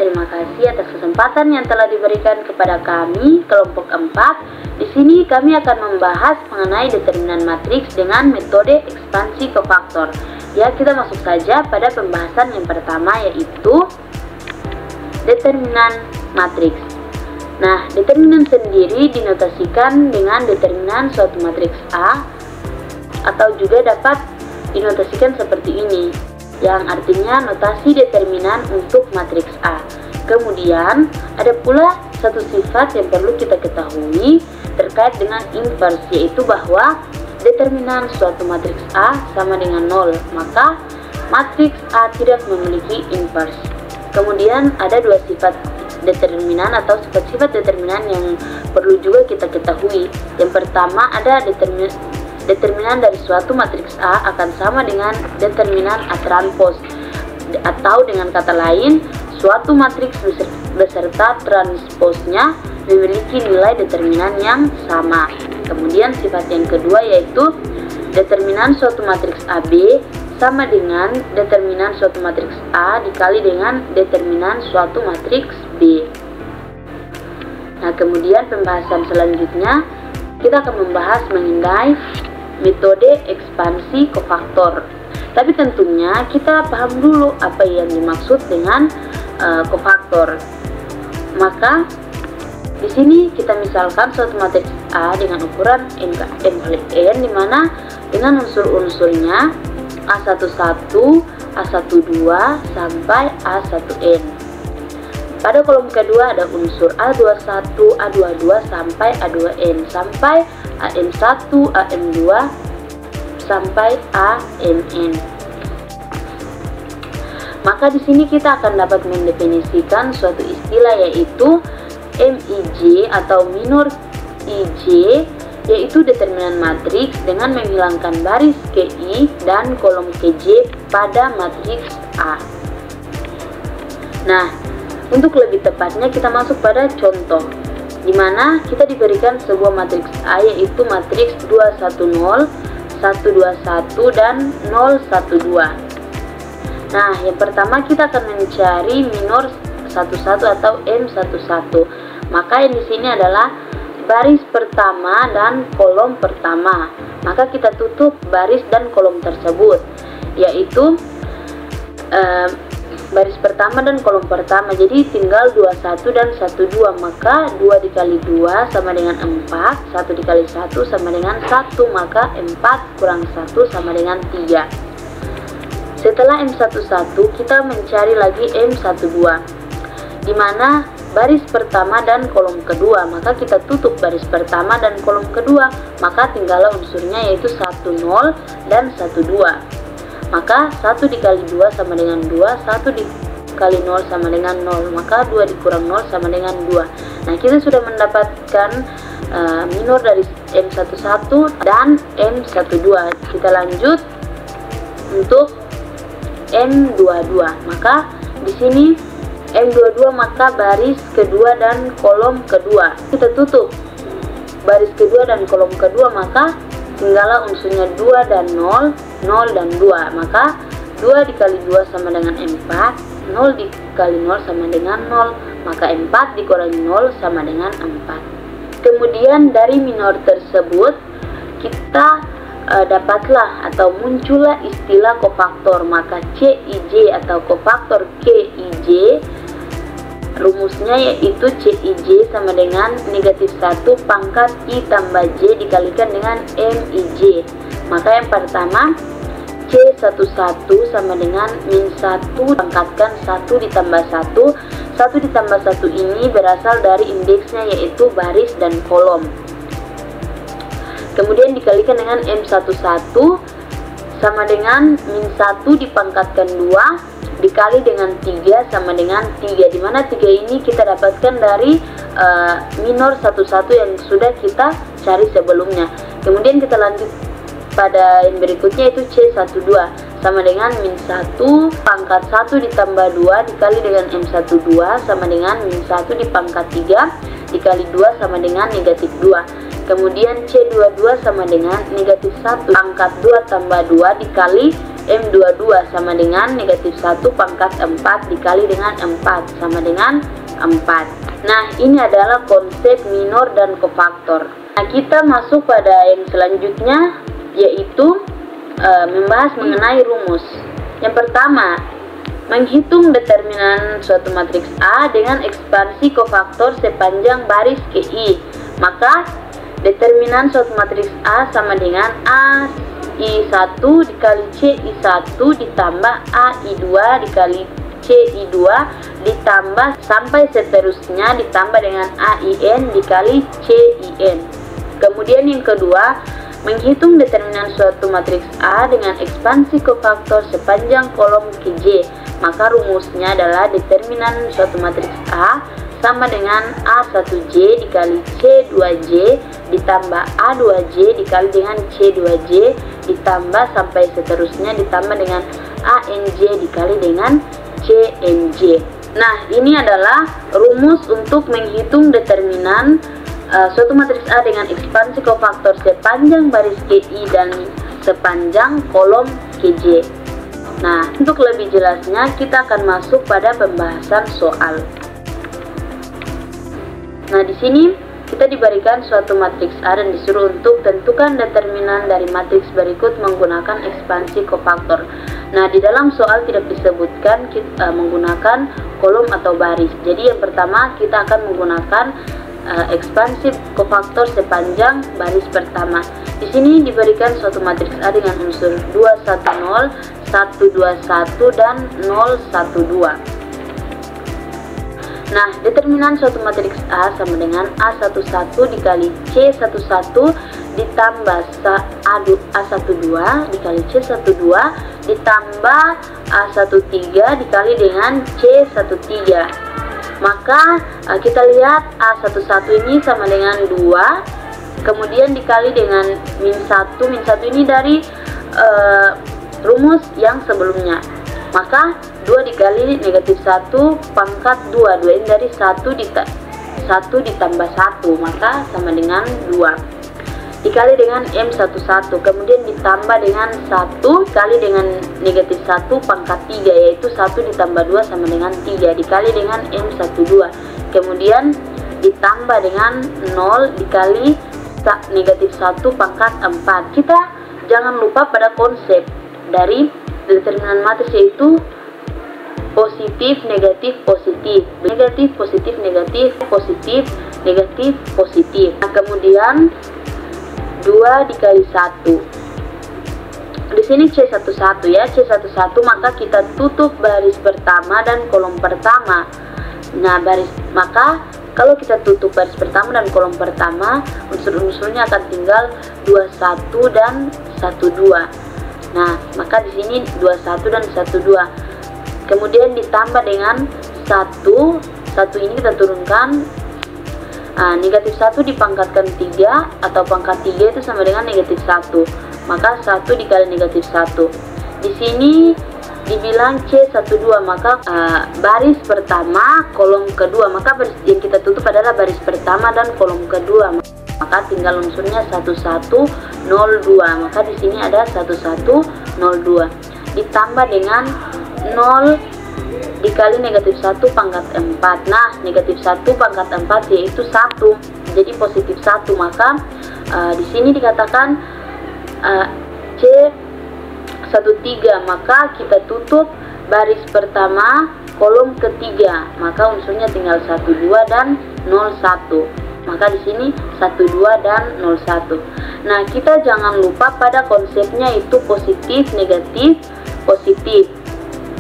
terima kasih atas kesempatan yang telah diberikan kepada kami, kelompok 4. Di sini kami akan membahas mengenai determinan matriks dengan metode ekspansi kofaktor. Ya, kita masuk saja pada pembahasan yang pertama, yaitu determinan matriks. Nah, determinan sendiri dinotasikan dengan determinan suatu matriks A, atau juga dapat dinotasikan seperti ini, yang artinya notasi determinan untuk matriks A. Kemudian ada pula satu sifat yang perlu kita ketahui terkait dengan inverse, yaitu bahwa determinan suatu matriks A sama dengan 0, maka matriks A tidak memiliki inverse. Kemudian ada dua sifat determinan atau sifat-sifat determinan yang perlu juga kita ketahui. Yang pertama, ada determinan dari suatu matriks A akan sama dengan determinan A transpose, atau dengan kata lain, suatu matriks beserta transposnya memiliki nilai determinan yang sama. Kemudian sifat yang kedua yaitu determinan suatu matriks AB sama dengan determinan suatu matriks A dikali dengan determinan suatu matriks B. Nah, kemudian pembahasan selanjutnya kita akan membahas mengenai metode ekspansi kofaktor. Tapi tentunya kita paham dulu apa yang dimaksud dengan kofaktor. Maka di sini kita misalkan suatu matriks A dengan ukuran n kali n, di mana dengan unsur-unsurnya A11, A12 sampai A1n. Pada kolom kedua ada unsur A21, A22 sampai A2n, sampai AM1, AM2 sampai AMN. Maka di sini kita akan dapat mendefinisikan suatu istilah yaitu MIJ atau minor IJ, yaitu determinan matriks dengan menghilangkan baris KI dan kolom KJ pada matriks A. Nah, untuk lebih tepatnya kita masuk pada contoh, di mana kita diberikan sebuah matriks A yaitu matriks 210, 121 dan 012. Nah, yang pertama kita akan mencari minor 11 atau M11. Maka yang di sini adalah baris pertama dan kolom pertama. Maka kita tutup baris dan kolom tersebut, yaitu baris pertama dan kolom pertama. Jadi tinggal 21 dan 12, maka 2 dikali 2 sama dengan 4, 1 dikali 1 sama dengan 1, maka 4 kurang 1 sama dengan 3. Setelah M11 kita mencari lagi M12, di mana baris pertama dan kolom kedua. Maka kita tutup baris pertama dan kolom kedua, maka tinggal unsurnya yaitu 10 dan 12. Maka 1 dikali 2 sama dengan 2, 1 dikali 0 sama dengan 0, maka 2 dikurang 0 sama dengan 2. Nah, kita sudah mendapatkan minor dari M11 dan M12. Kita lanjut untuk M22. Maka di sini M22, maka baris kedua dan kolom kedua. Kita tutup baris kedua dan kolom kedua, maka tinggallah unsurnya 2 dan 0, 0 dan 2. Maka 2 dikali 2 sama dengan 4, 0 dikali 0 sama dengan 0, maka 4 dikurangi 0 sama dengan 4. Kemudian dari minor tersebut kita dapatlah atau muncullah istilah kofaktor. Maka CIJ atau kofaktor KIJ, rumusnya yaitu CIJ sama dengan negatif 1 pangkat I tambah J dikalikan dengan MIJ. Maka yang pertama, C11 sama dengan min 1 pangkatkan 1 ditambah 1. 1 ditambah 1 ini berasal dari indeksnya yaitu baris dan kolom. Kemudian dikalikan dengan M11 sama dengan min 1 dipangkatkan 2 dikali dengan 3 sama dengan 3, dimana 3 ini kita dapatkan dari minor 11 yang sudah kita cari sebelumnya. Kemudian kita lanjut pada yang berikutnya, itu C12 sama dengan min 1 pangkat 1 ditambah 2 dikali dengan M12 sama dengan min 1 dipangkat 3 dikali 2 sama dengan negatif 2. Kemudian C22 sama dengan negatif 1 pangkat 2 tambah 2 dikali M22 sama dengan negatif 1 pangkat 4 dikali dengan 4 sama dengan 4. Nah, ini adalah konsep minor dan kofaktor. Nah, kita masuk pada yang selanjutnya, yaitu membahas mengenai rumus. Yang pertama, menghitung determinan suatu matriks A dengan ekspansi kofaktor sepanjang baris KI. Maka determinan suatu matriks A sama dengan A I1 dikali C I1 ditambah A I2 dikali C I2 ditambah sampai seterusnya ditambah dengan A IN dikali C IN. Kemudian yang kedua, menghitung determinan suatu matriks A dengan ekspansi kofaktor sepanjang kolom KJ. Maka rumusnya adalah determinan suatu matriks A sama dengan A1J dikali C2J ditambah A2J dikali dengan C2J ditambah sampai seterusnya ditambah dengan ANJ dikali dengan CNJ. Nah, ini adalah rumus untuk menghitung determinan suatu matriks A dengan ekspansi kofaktor sepanjang baris KI dan sepanjang kolom KJ. Nah, untuk lebih jelasnya kita akan masuk pada pembahasan soal. Nah, di sini kita diberikan suatu matriks A dan disuruh untuk tentukan determinan dari matriks berikut menggunakan ekspansi kofaktor. Nah, di dalam soal tidak disebutkan kita menggunakan kolom atau baris. Jadi yang pertama kita akan menggunakan ekspansi kofaktor sepanjang baris pertama. Di sini diberikan suatu matriks A dengan unsur 210, 121 dan 012. Nah, determinan suatu matriks A sama dengan A11 dikali C11 ditambah A12 dikali C12 ditambah A13 dikali dengan C13. Maka kita lihat A11 ini sama dengan 2, kemudian dikali dengan min 1. Min 1 ini dari rumus yang sebelumnya. Maka 2 dikali negatif 1 pangkat 2. 2 ini dari 1 ditambah 1, maka sama dengan 2. Dikali dengan M11, kemudian ditambah dengan 1 kali dengan negatif 1 pangkat 3, yaitu 1 ditambah 2 sama dengan 3, dikali dengan M12, kemudian ditambah dengan 0 dikali negatif 1 pangkat 4. Kita jangan lupa pada konsep dari determinan matriks, yaitu positif, negatif, positif, negatif, positif, negatif, positif, negatif, positif. Nah, kemudian 2 dikali 1. Di sini C11 ya, C11, maka kita tutup baris pertama dan kolom pertama. Nah, maka kalau kita tutup baris pertama dan kolom pertama, unsur-unsurnya akan tinggal 21 dan 12. Nah, maka di sini 21 dan 12. Kemudian ditambah dengan 1 ini kita turunkan. Negatif 1 dipangkatkan 3 atau pangkat 3 itu sama dengan negatif 1. Maka 1 dikali negatif 1. Di sini dibilang C12, maka baris pertama, kolom kedua. Maka baris yang kita tutup adalah baris pertama dan kolom kedua. Maka tinggal unsurnya 1102. Maka di sini ada 1102 ditambah dengan 0 dikali negatif 1 pangkat 4. Nah, negatif 1 pangkat 4 yaitu 1, jadi positif 1. Maka di sini dikatakan C13, maka kita tutup baris pertama kolom ketiga, maka unsurnya tinggal 12 dan 01. Maka di sini 12 dan 01. Nah, kita jangan lupa pada konsepnya, itu positif, negatif, positif.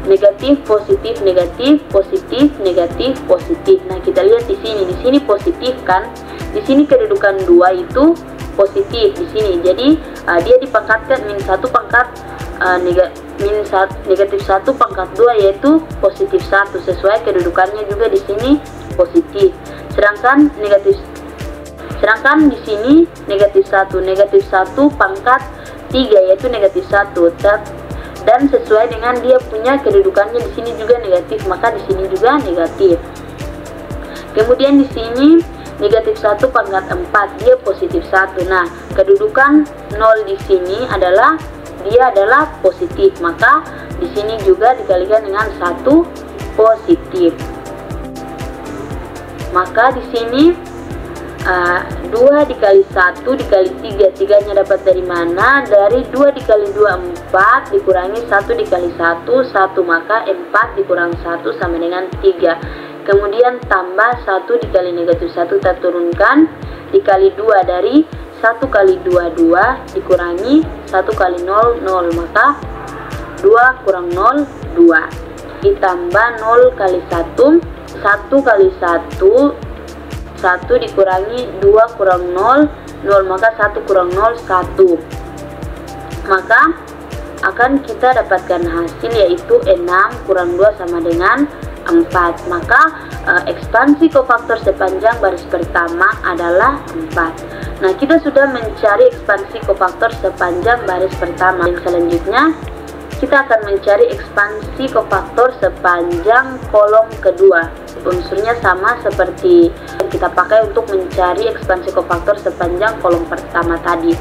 Negatif, positif, negatif, positif, negatif, positif. Nah, kita lihat di sini positif kan? Di sini kedudukan 2 itu positif di sini. Jadi dia dipangkatkan min 1 pangkat negatif 1 pangkat 2 yaitu positif 1, sesuai kedudukannya juga di sini positif. Sedangkan di sini negatif 1 pangkat 3 yaitu negatif 1. Dan sesuai dengan dia punya kedudukannya di sini juga negatif, maka di sini juga negatif. Kemudian di sini negatif 1 pangkat 4, dia positif 1. Nah, kedudukan 0 di sini adalah dia adalah positif, maka di sini juga dikalikan dengan 1 positif. Maka di sini 2 dikali 1 dikali 3, 3-nya dapat dari mana? Dari 2 dikali 2 4 dikurangi 1 dikali 1 1, maka 4 dikurang 1 sama dengan 3. Kemudian tambah 1 dikali negatif 1 kita turunkan, dikali 2 dari 1 kali 2 2 dikurangi 1 kali 0 0, maka 2 kurang 0 2, ditambah 0 kali 1 1 kali 1 1 dikurangi 2 kurang 0 0, maka 1 kurang 0 1, maka akan kita dapatkan hasil yaitu 6 kurang 2 sama dengan 4. Maka ekspansi kofaktor sepanjang baris pertama adalah 4. Nah, kita sudah mencari ekspansi kofaktor sepanjang baris pertama. Yang selanjutnya kita akan mencari ekspansi kofaktor sepanjang kolom kedua. Unsurnya sama seperti yang kita pakai untuk mencari ekspansi kofaktor sepanjang kolom pertama tadi.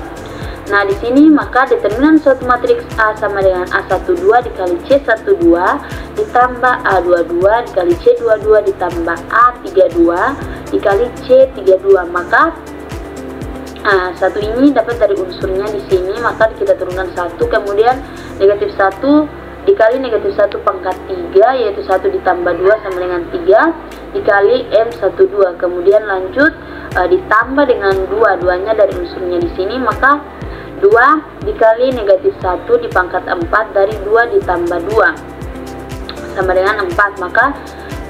Nah, di sini maka determinan suatu matriks A sama dengan A12 dikali C12 ditambah A22 dikali C22 ditambah A32 dikali C32. Maka satu ini dapat dari unsurnya di sini, maka kita turunkan 1, kemudian negatif 1 dikali negatif 1 pangkat 3, yaitu 1 ditambah 2 sama dengan 3 dikali M12, kemudian lanjut ditambah dengan 2, 2-nya dari unsurnya di sini, maka 2 dikali negatif 1 di pangkat 4 dari 2 ditambah 2 sama dengan 4, maka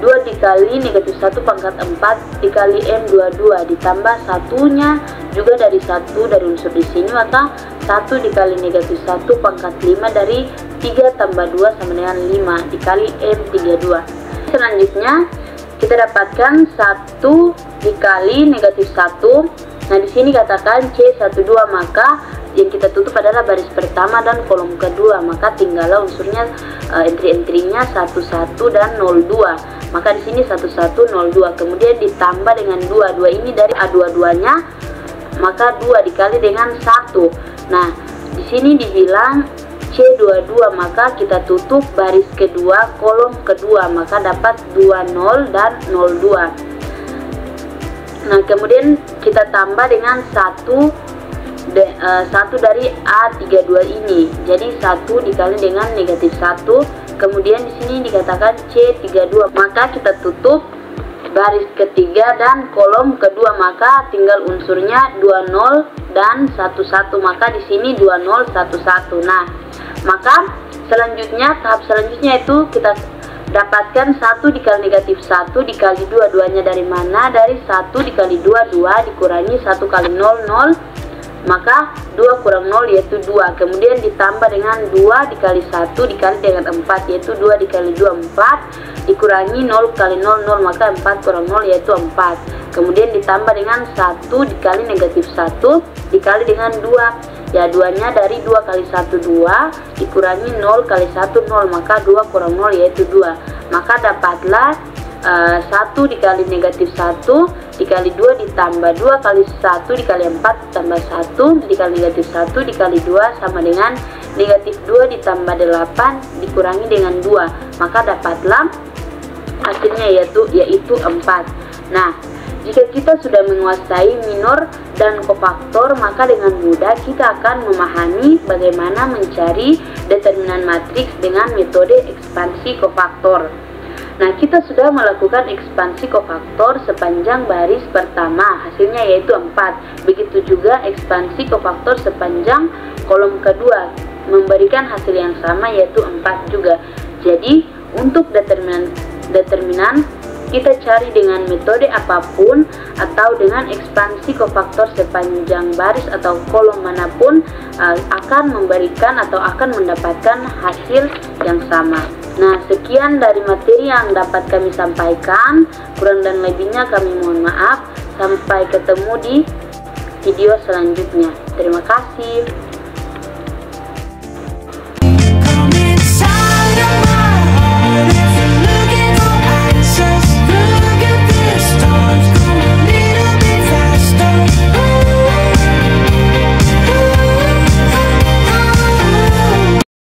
2 dikali negatif 1 pangkat 4 dikali M22 ditambah 1-nya juga dari 1 dari unsur di sini, maka 1 dikali negatif 1 pangkat 5 dari 3 tambah 2 sama dengan 5 dikali M32. Selanjutnya kita dapatkan 1 dikali negatif 1. Nah, di sini katakan C12, maka yang kita tutup adalah baris pertama dan kolom kedua, maka tinggallah unsurnya entry-entrynya 11 dan 02. Maka di sini 1102, kemudian ditambah dengan 2, 2 ini dari A22-nya, maka 2 dikali dengan 1. Nah, di sini dibilang C22, maka kita tutup baris kedua kolom kedua, maka dapat 20 dan 02. Nah, kemudian kita tambah dengan 1 dari A32 ini, jadi 1 dikali dengan negatif 1, kemudian di sini dikatakan C32, maka kita tutup baris ketiga dan kolom kedua, maka tinggal unsurnya 20 dan 11, maka di sini 2011. Nah, maka selanjutnya tahap selanjutnya itu kita dapatkan 1 dikali negatif 1 dikali 2, 2-nya dari mana? Dari 1 dikali 2 2 dikurangi 1 kali 0 0, maka 2 kurang 0 yaitu 2, kemudian ditambah dengan 2 dikali 1 dikali dengan 4, yaitu 2 dikali 2 4 dikurangi 0 kali 0 0, maka 4 kurang 0 yaitu 4, kemudian ditambah dengan 1 dikali negatif 1 dikali dengan 2, ya 2-nya dari 2 kali 1 2 dikurangi 0 kali 1 0, maka 2 kurang 0 yaitu 2, maka dapatlah 1 dikali negatif 1 dikali 2 ditambah 2 kali 1 dikali 4 tambah 1 dikali negatif 1 dikali 2 sama dengan negatif 2 ditambah 8 dikurangi dengan 2, maka dapatlah hasilnya yaitu 4. Nah, jika kita sudah menguasai minor dan kofaktor, maka dengan mudah kita akan memahami bagaimana mencari determinan matriks dengan metode ekspansi kofaktor. Nah, kita sudah melakukan ekspansi kofaktor sepanjang baris pertama, hasilnya yaitu 4. Begitu juga ekspansi kofaktor sepanjang kolom kedua, memberikan hasil yang sama yaitu 4 juga. Jadi, untuk determinan kita cari dengan metode apapun atau dengan ekspansi kofaktor sepanjang baris atau kolom manapun akan memberikan atau akan mendapatkan hasil yang sama. Nah, sekian dari materi yang dapat kami sampaikan. Kurang dan lebihnya kami mohon maaf. Sampai ketemu di video selanjutnya. Terima kasih.